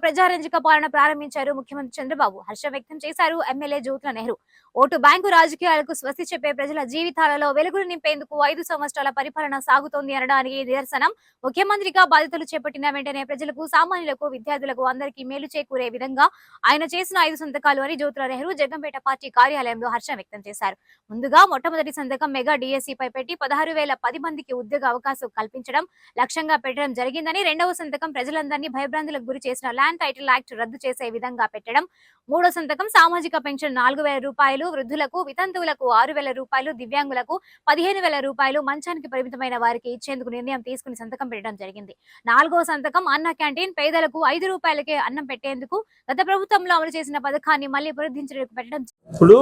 ప్రజారంజక పాలన ప్రారంభించారు ముఖ్యమంత్రి చంద్రబాబు. హర్షం వ్యక్తం చేశారు MLA Jyothula Nehru. Vote bank రాజకీయాలకు స్వస్తి చెప్పే ప్రజల జీవితాలలో వెలుగులు నింపేందుకు 5 సంవత్సరాల పరిపాలన సాగుతోంది అనడానికి నిదర్శనం. ముఖ్యమంత్రిగా బాధ్యతలు చేపట్టిన వెంటనే ప్రజలకు, సామాన్యులకు, విద్యార్థులకు అందరికీ మేలు చేకూరే విధంగా ఆయన చేసిన 5 సంతకాలు అని జ్యోతుల నెహ్రూ జగ్గంపేట పార్టీ కార్యాలయంలో హర్షం వ్యక్తం చేశారు. ముందుగా మొట్టమొదటి సంతకం మెగా డిఎస్సీపై పెట్టి 16,010 మందికి ఉద్యోగ అవకాశం కల్పించడం లక్ష్యంగా పెట్టడం జరిగిందని, రెండవ సంతకం ప్రజలందరినీ భయభ్రాంతులకు గురి చేసిన ల్యాండ్ టైటిల్ యాక్ట్ రద్దు చేసే విధంగా పెట్టడం, మూడో సంతకం సామాజిక పెన్షన్ 4,000 రూపాయలు, వృద్ధులకు, వితంతువులకు 6,000 రూపాయలు, దివ్యాంగులకు 15,000 రూపాయలు, మంచానికి పరిమితమైన వారికి ఇచ్చేందుకు నిర్ణయం తీసుకుని సంతకం పెట్టడం జరిగింది. నాలుగో సంతకం అన్న క్యాంటీన్, పేదలకు 5 రూపాయలకే అన్నం పెట్టేందుకు గత ప్రభుత్వంలో అమలు చేసిన పథకాన్ని మళ్లీ పునరుద్ధరించడానికి పెట్టడం. ఇప్పుడు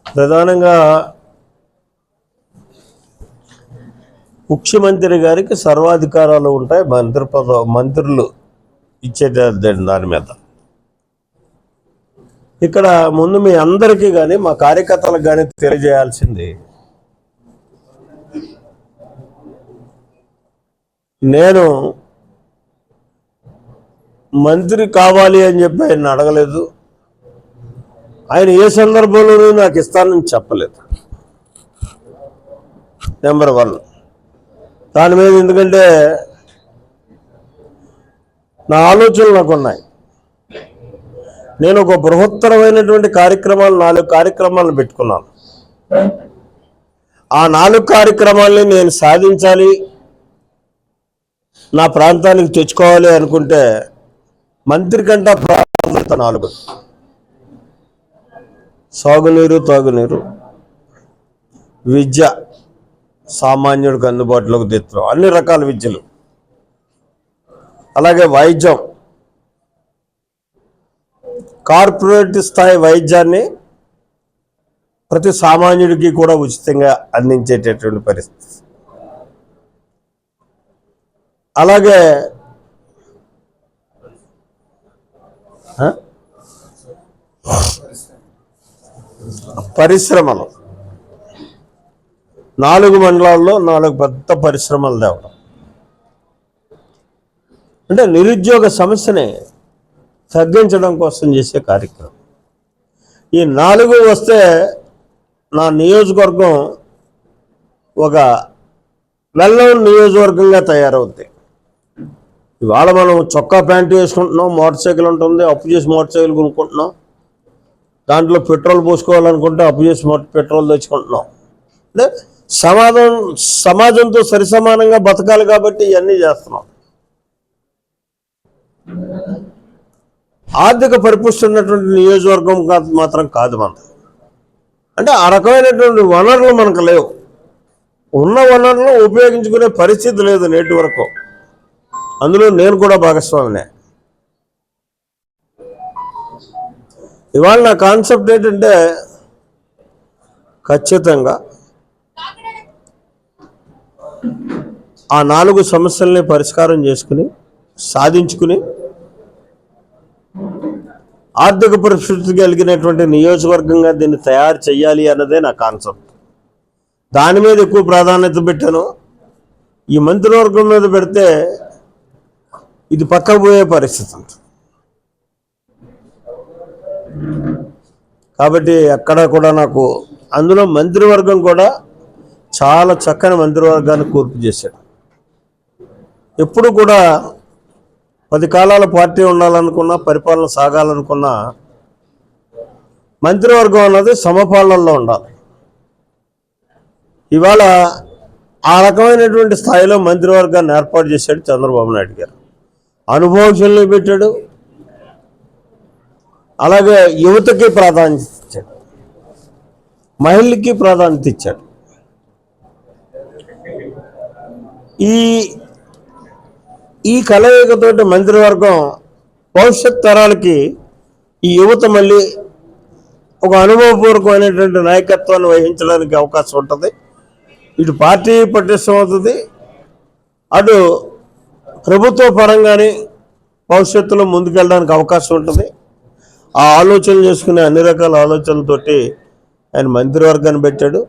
ప్రధానంగా ముఖ్యమంత్రి గారికి సర్వాధికారాలు ఉంటాయి, మంత్రులు ఇచ్చే దాని మీద. ఇక్కడ ముందు మీ అందరికీ కానీ మా కార్యకర్తలకు కానీ తెలియజేయాల్సింది, నేను మంత్రి కావాలి అని చెప్పి ఆయన అడగలేదు, ఆయన ఏ సందర్భంలోనూ నాకు ఇస్తానని చెప్పలేదు. నెంబర్ 1 దాని మీద, ఎందుకంటే నా ఆలోచనలు నాకు ఉన్నాయి. నేను ఒక బృహత్తరమైనటువంటి కార్యక్రమాలు 4 కార్యక్రమాలను పెట్టుకున్నాను. ఆ 4 కార్యక్రమాలని నేను సాధించాలి, నా ప్రాంతానికి తెచ్చుకోవాలి అనుకుంటే మంత్రి కంటే ప్రాధాన్యత 4: సాగునీరు, తాగునీరు, విద్య, సామాన్యుడికి అందుబాటులోకి తెచ్చడం, అన్ని రకాల విద్యలు, అలాగే వైద్యం, కార్పొరేట్ స్థాయి వైద్యాన్ని ప్రతి సామాన్యుడికి కూడా ఉచితంగా అందించేటటువంటి పరిస్థితి. అలాగే పరిశ్రమలు, 4 మండలాల్లో 4 పెద్ద పరిశ్రమలు తేవడం, అంటే నిరుద్యోగ సమస్యని తగ్గించడం కోసం చేసే కార్యక్రమం. ఈ 4 వస్తే నా నియోజకవర్గం ఒక వెల్నోన్ నియోజకవర్గంగా తయారవుద్ది. ఇవాళ మనం చొక్కా ప్యాంటు వేసుకుంటున్నాం, మోటార్ సైకిల్ ఉంటుంది, అప్పు చేసి మోటార్ సైకిల్ కొనుక్కుంటున్నాం, దాంట్లో పెట్రోల్ పోసుకోవాలనుకుంటే అప్పు చేసి పెట్రోల్ తెచ్చుకుంటున్నాం. అంటే సమాజంతో సరిసమానంగా బతకాలి కాబట్టి ఇవన్నీ చేస్తున్నాం. ఆర్థిక పరిపుష్టి ఉన్నటువంటి నియోజకవర్గం మాత్రం కాదు మనది. అంటే ఆ రకమైనటువంటి వనరులు మనకు లేవు, ఉన్న వనరులను ఉపయోగించుకునే పరిస్థితి లేదు నేటి వరకు. అందులో నేను కూడా భాగస్వామినే. ఇవాళ నా కాన్సెప్ట్ ఏంటంటే, ఖచ్చితంగా ఆ 4 సమస్యల్ని పరిష్కారం చేసుకుని సాధించుకుని ఆర్థిక పరిస్థితి కలిగినటువంటి నియోజకవర్గంగా దీన్ని తయారు చేయాలి అన్నదే నా కాన్సెప్ట్. దాని మీద ఎక్కువ ప్రాధాన్యత పెట్టాను. ఈ మంత్రివర్గం మీద పెడితే ఇది పక్కకు పోయే పరిస్థితి ఉంది. కాబట్టి అక్కడ కూడా నాకు, అందులో మంత్రివర్గం కూడా చాలా చక్కని మంత్రివర్గాన్ని కూర్పు చేశాడు. ఎప్పుడు కూడా 10 కాలాల పార్టీ ఉండాలనుకున్నా, పరిపాలన సాగాలనుకున్నా మంత్రివర్గం అన్నది సమపాలనలో ఉండాలి. ఇవాళ ఆ రకమైనటువంటి స్థాయిలో మంత్రివర్గాన్ని ఏర్పాటు చేశాడు చంద్రబాబు నాయుడు గారు. అనుభవశీలను పెట్టాడు, అలాగే యువతకి ప్రాధాన్యత ఇచ్చాడు, మహిళలకి ప్రాధాన్యత ఇచ్చాడు. ఈ కలయికతోటి మంత్రివర్గం భవిష్యత్ తరాలకి ఈ యువత మళ్ళీ ఒక అనుభవపూర్వకమైనటువంటి నాయకత్వాన్ని వహించడానికి అవకాశం ఉంటుంది. ఇటు పార్టీ పటిష్టం అవుతుంది, అటు ప్రభుత్వ పరంగానే భవిష్యత్తులో ముందుకెళ్ళడానికి అవకాశం ఉంటుంది. ఆ ఆలోచనలు చేసుకునే అన్ని రకాల ఆలోచనలతోటి ఆయన మంత్రివర్గాన్ని పెట్టాడు.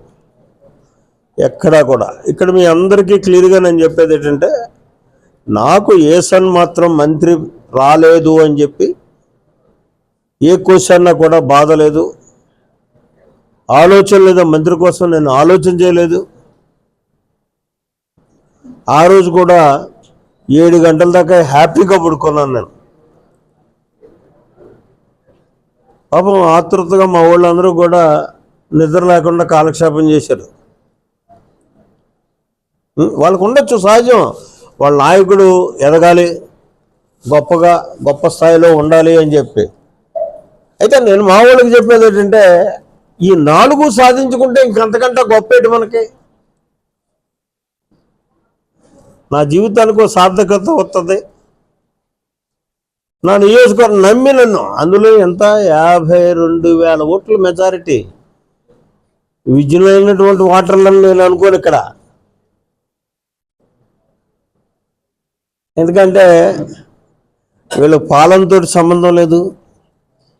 ఎక్కడా కూడా ఇక్కడ మీ అందరికీ క్లియర్గా నేను చెప్పేది ఏంటంటే, నాకు ఏసన్ మాత్రం మంత్రి రాలేదు అని చెప్పి ఏ క్వశ్చన్ కూడా బాధ లేదు, ఆలోచన లేదు. మంత్రి కోసం నేను ఆలోచన చేయలేదు. ఆ రోజు కూడా 7 గంటల దాకా హ్యాపీగా పడుకున్నాను నేను. పాపం ఆతృతగా మా వాళ్ళందరూ కూడా నిద్ర లేకుండా కాలక్షేపం చేశారు. వాళ్ళకు ఉండొచ్చు, సహజం. వాళ్ళ నాయకుడు ఎదగాలి, గొప్ప స్థాయిలో ఉండాలి అని చెప్పి. అయితే నేను మా వాళ్ళకి చెప్పేది ఏంటంటే, ఈ 4 సాధించుకుంటే ఇంకంతకంటే గొప్పేటి మనకి. నా జీవితానికి సార్థకత వస్తుంది. నా నియోజకవర్గం నమ్మి నన్ను, అందులో ఎంత 52,000 ఓట్ల మెజారిటీ, విజయమైనటువంటి ఓటర్లను నేను అనుకోను ఇక్కడ. ఎందుకంటే వీళ్ళ పాలనతో సంబంధం లేదు.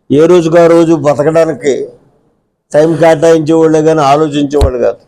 ఏ రోజుగా రోజు బతకడానికి టైం కేటాయించేవాళ్ళే కానీ ఆలోచించేవాళ్ళు కాదు.